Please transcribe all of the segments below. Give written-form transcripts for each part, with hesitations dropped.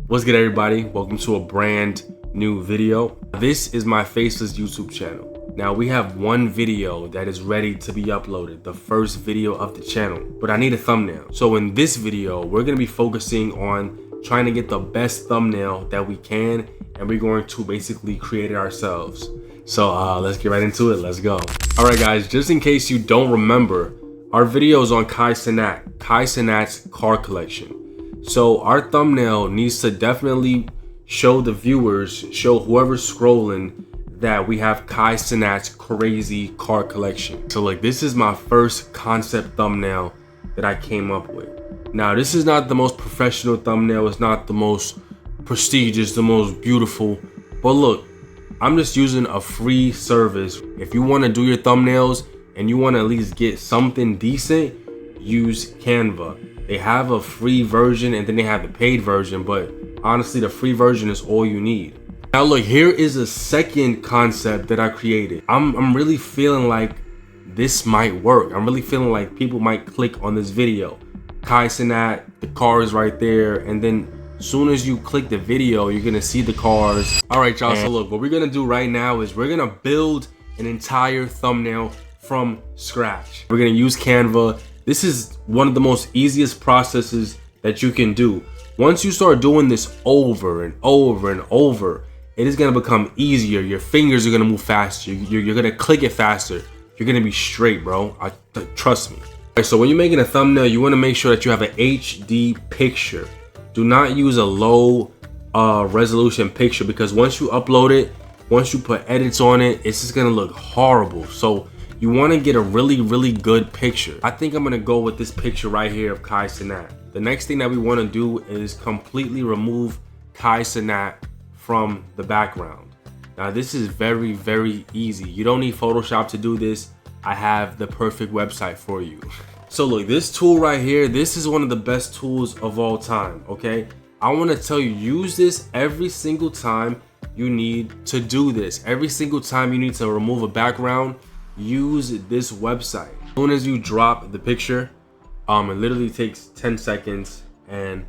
What's good, everybody? Welcome to a brand new video. This is my Faceless YouTube channel. Now we have one video that is ready to be uploaded, the first video of the channel, but I need a thumbnail. So in this video, we're gonna be focusing on trying to get the best thumbnail that we can, and we're going to basically create it ourselves. So let's get right into it. Let's go. All right, guys, just in case you don't remember, our video is on Kai Cenat's car collection. So our thumbnail needs to definitely show the viewers, show whoever's scrolling, that we have Kai Cenat's crazy car collection. So like, this is my first concept thumbnail that I came up with. Now, this is not the most professional thumbnail. It's not the most prestigious, the most beautiful. But look, I'm just using a free service. If you want to do your thumbnails and you want to at least get something decent, use Canva. They have a free version and then they have the paid version, but honestly, the free version is all you need. Now look, here is a second concept that I created. I'm really feeling like this might work. I'm really feeling like people might click on this video. Kai Cenat, the car is right there, and then as soon as you click the video, you're gonna see the cars. All right, y'all, so look, what we're gonna do right now is we're gonna build an entire thumbnail from scratch. We're gonna use Canva. This is one of the most easiest processes that you can do. Once you start doing this over and over and over, it is gonna become easier. Your fingers are gonna move faster. You're gonna click it faster. You're gonna be straight, bro. Trust me. Right, so when you're making a thumbnail, you wanna make sure that you have an HD picture. Do not use a low resolution picture, because once you upload it, once you put edits on it, it's just gonna look horrible. So you want to get a really good picture. I think I'm gonna go with this picture right here of Kai Cenat. The next thing that we want to do is completely Kai Cenat from the background. Now this is very easy. You don't need Photoshop to do this. I have the perfect website for you. So look, this tool right here, this is one of the best tools of all time, okay? I want to tell you, use this every single time you need to do this. Every single time you need to remove a background, use this website. As soon as you drop the picture, it literally takes 10 seconds and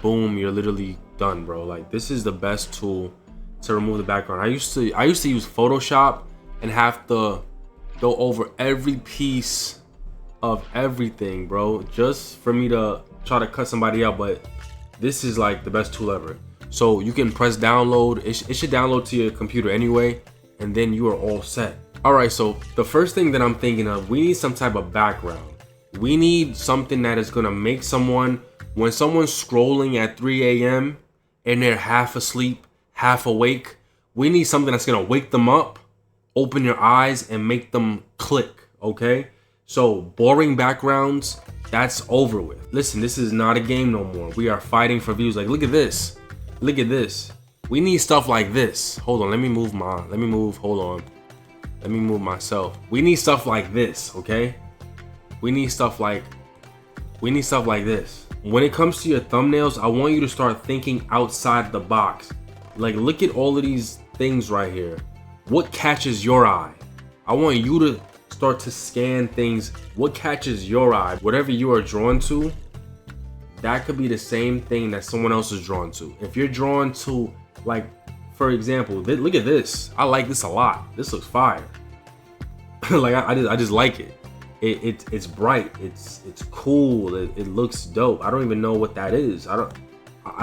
boom, you're literally done, bro. Like, this is the best tool to remove the background. I used to use Photoshop and have to go over every piece of everything, bro, just for me to try to cut somebody out. But this is like the best tool ever. So you can press download. It should download to your computer anyway, and then you are all set. All right, so the first thing that I'm thinking of, we need some type of background. We need something that is gonna make someone, when someone's scrolling at 3 a.m. and they're half asleep, half awake, we need something that's gonna wake them up, open your eyes, and make them click, okay? So boring backgrounds, that's over with. Listen, this is not a game no more. We are fighting for views. Like, look at this. Look at this. We need stuff like this. Hold on, let me move myself. We need stuff like this, okay? We need stuff like this. When it comes to your thumbnails, I want you to start thinking outside the box. Like, look at all of these things right here. What catches your eye? I want you to start to scan things. What catches your eye? Whatever you are drawn to, that could be the same thing that someone else is drawn to. If you're drawn to, like, for example, look at this. I like this a lot. This looks fire. Like, I just like it. It's bright. It's cool. It looks dope. I don't even know what that is. I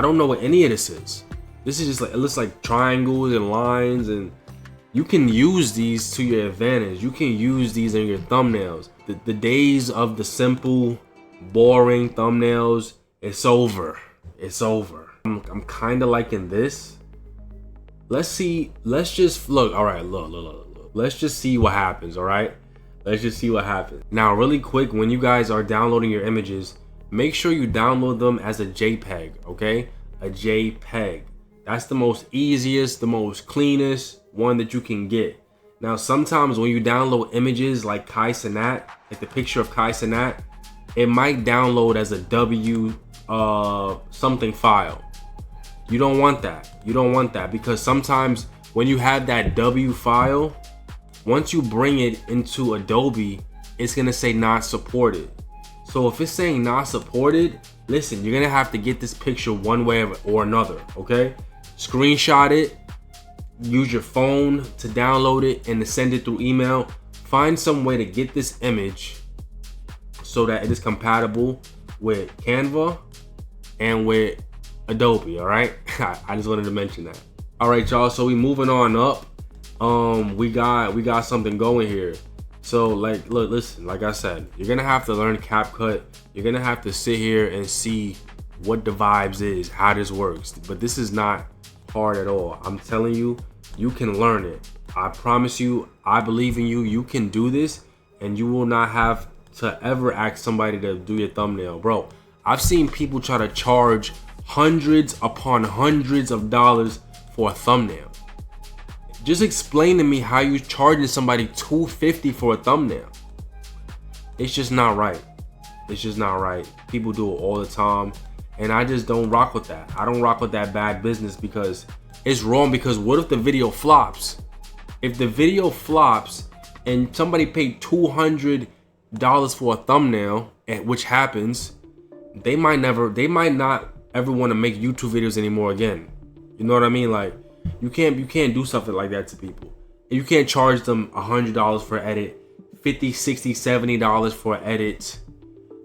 don't know what any of this is. This is just like, it looks like triangles and lines, and you can use these to your advantage. You can use these in your thumbnails. The days of the simple, boring thumbnails, it's over. It's over. I'm kind of liking this. Let's just look. All right, look. Let's just see what happens, all right? Let's just see what happens. Now, really quick, when you guys are downloading your images, make sure you download them as a JPEG, okay? A JPEG. That's the most easiest, the most cleanest one that you can get. Now, sometimes when you download images like Kai Cenat, like the picture of Kai Cenat, it might download as a W something file. You don't want that. You don't want that, because sometimes when you have that W file, once you bring it into Adobe, it's gonna say not supported. So if it's saying not supported, listen, you're gonna have to get this picture one way or another, okay? Screenshot it, use your phone to download it and to send it through email. Find some way to get this image so that it is compatible with Canva and with Adobe, all right? I just wanted to mention that. All right, y'all, so we moving on up. We got something going here. So like, look, listen, like I said, you're gonna have to learn CapCut. You're gonna have to sit here and see what the vibes is, how this works. But this is not hard at all. I'm telling you, you can learn it. I promise you, I believe in you. You can do this and you will not have to ever ask somebody to do your thumbnail. Bro, I've seen people try to charge hundreds upon hundreds of dollars for a thumbnail. Just explain to me how you charging somebody $250 for a thumbnail. It's just not right. It's just not right. People do it all the time, and I just don't rock with that. I don't rock with that bad business because it's wrong. Because what if the video flops? If the video flops and somebody paid $200 for a thumbnail, and which happens, they might not ever want to make YouTube videos anymore again. You know what I mean? Like, you can't do something like that to people. You can't charge them $100 for an edit, $50, $60, $70 for an edit.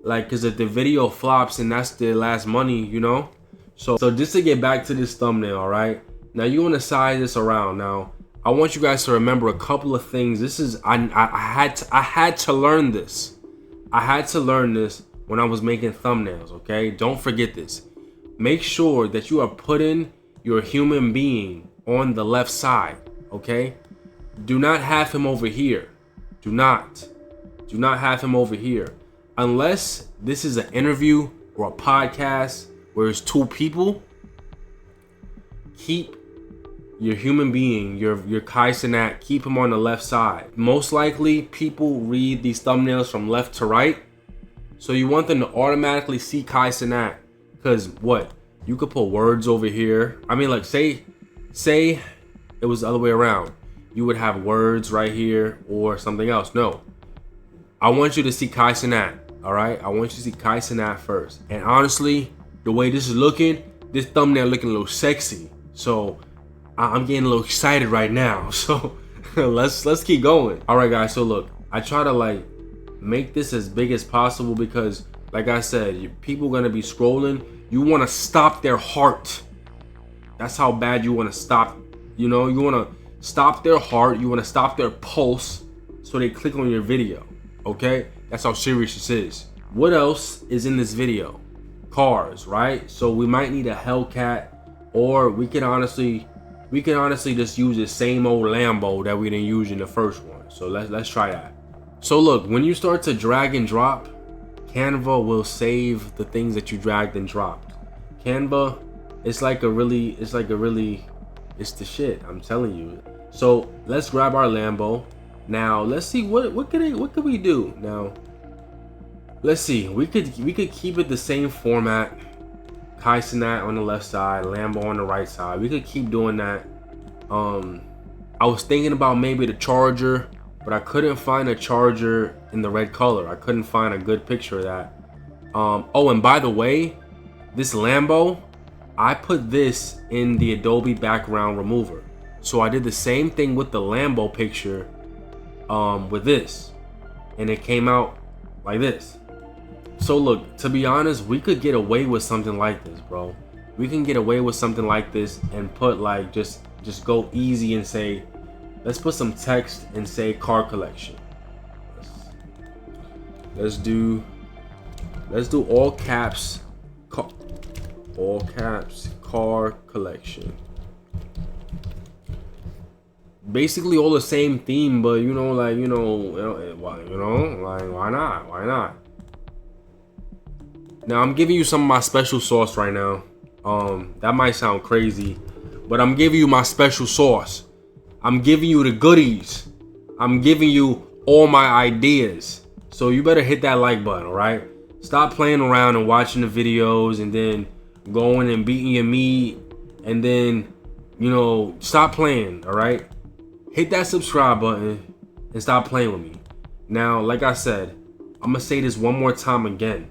Like, because if the video flops and that's the last money, you know? So just to get back to this thumbnail, all right? Now you want to size this around. Now, I want you guys to remember a couple of things. This is, I had to learn this. I had to learn this when I was making thumbnails, okay? Don't forget this. Make sure that you are putting your human being on the left side, okay? Do not have him over here. Do not have him over here. Unless this is an interview or a podcast where it's two people, keep your human being, your Kai Cenat, keep him on the left side. Most likely, people read these thumbnails from left to right, so you want them to automatically see Kai Cenat. Because what? You could put words over here. I mean, like, say it was the other way around. You would have words right here or something else. No. I want you to see Kai Cenat, all right? I want you to see Kai Cenat first. And honestly, the way this is looking, this thumbnail looking a little sexy. So I'm getting a little excited right now. So let's keep going. All right, guys. So look, I try to like make this as big as possible because, like I said, people gonna be scrolling. You want to stop their heart. That's how bad you want to stop. You know, you want to stop their heart. You want to stop their pulse so they click on your video. Okay? That's how serious this is. What else is in this video? Cars, right? So we might need a Hellcat, or we can honestly just use the same old Lambo that we didn't use in the first one. So let's try that. So look, when you start to drag and drop, Canva will save the things that you dragged and dropped. Canva, it's the shit, I'm telling you. So let's grab our Lambo. Now let's see what could we do? Now let's see. We could keep it the same format. Kai Cenat on the left side, Lambo on the right side. We could keep doing that. I was thinking about maybe the Charger, but I couldn't find a Charger in the red color. I couldn't find a good picture of that. Oh, and by the way, this Lambo, I put this in the Adobe background remover. So I did the same thing with the Lambo picture with this, and it came out like this. So look, to be honest, we could get away with something like this, bro. We can get away with something like this and put like just go easy and say, let's put some text and say car collection. Let's do all caps, car collection. Basically all the same theme, but why not? Now I'm giving you some of my special sauce right now. That might sound crazy, but I'm giving you my special sauce. I'm giving you the goodies. I'm giving you all my ideas. So you better hit that like button, all right? Stop playing around and watching the videos and then going and beating your meat and then, stop playing, all right? Hit that subscribe button and stop playing with me. Now, like I said, I'm gonna say this one more time again.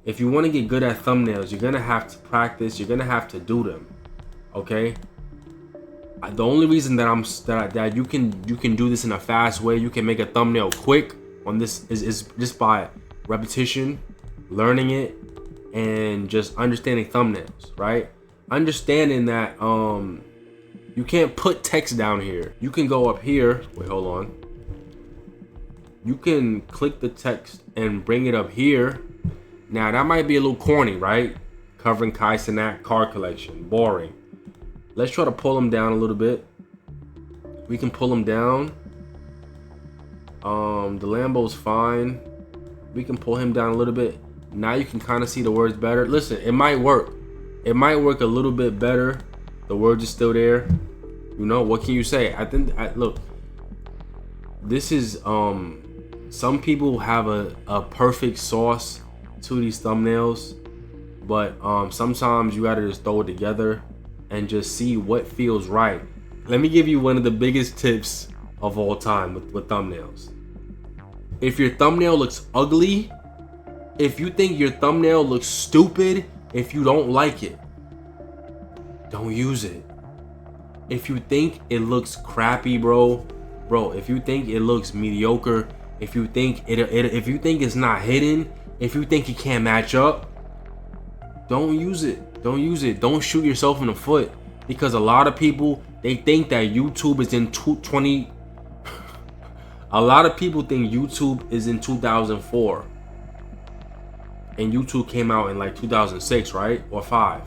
If you want to get good at thumbnails, you're gonna have to practice. You're gonna have to do them. Okay. The only reason that you can do this in a fast way, you can make a thumbnail quick on this is just by repetition, learning it, and just understanding thumbnails, right? Understanding that you can't put text down here. You can go up here. Wait, hold on. You can click the text and bring it up here. Now that might be a little corny, right? Covering Kai Cenat car collection, boring. Let's try to pull them down a little bit. We can pull them down. The Lambo's fine. We can pull him down a little bit. Now you can kind of see the words better. Listen, it might work. It might work a little bit better. The words are still there. You know, what can you say? Look, this is some people have a perfect sauce to these thumbnails, but sometimes you gotta just throw it together and just see what feels right. Let me give you one of the biggest tips of all time with thumbnails. If your thumbnail looks ugly, if you think your thumbnail looks stupid, if you don't like it, don't use it. If you think it looks crappy, bro, if you think it looks mediocre, if you think if you think it's not hidden, if you think it can't match up, don't use it. Don't use it. Don't shoot yourself in the foot, because a lot of people, they think that YouTube is in 20. A lot of people think YouTube is in 2004, and YouTube came out in like 2006, right? Or 5.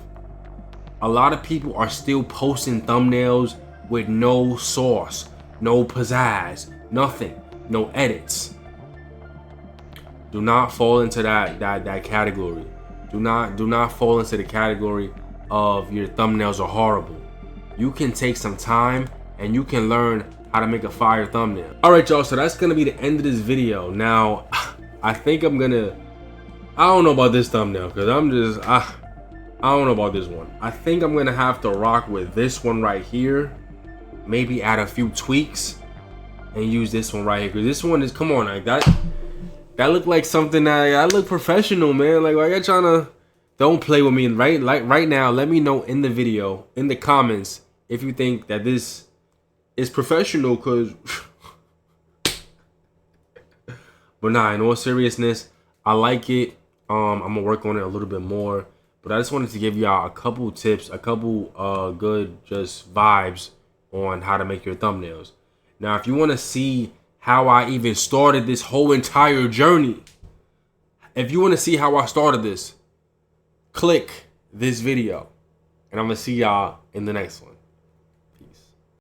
A lot of people are still posting thumbnails with no sauce, no pizzazz, nothing, no edits. Do not fall into that category. Do not fall into the category of your thumbnails are horrible. You can take some time and you can learn how to make a fire thumbnail. All right, y'all. So that's gonna be the end of this video. Now, I think I don't know about this thumbnail, because I don't know about this one. I think I'm gonna have to rock with this one right here. Maybe add a few tweaks and use this one right here, because this one is, come on, like that looked like something that I look professional, man. Like, why you trying to? Don't play with me, right? Like right now, let me know in the video, in the comments, if you think that this is professional, because but nah, in all seriousness, I like it. I'm gonna work on it a little bit more, but I just wanted to give y'all a couple tips, a couple good just vibes on how to make your thumbnails. Now, if you want to see how I even started this whole entire journey, if you want to see how I started this, click this video, and I'm gonna see y'all in the next one.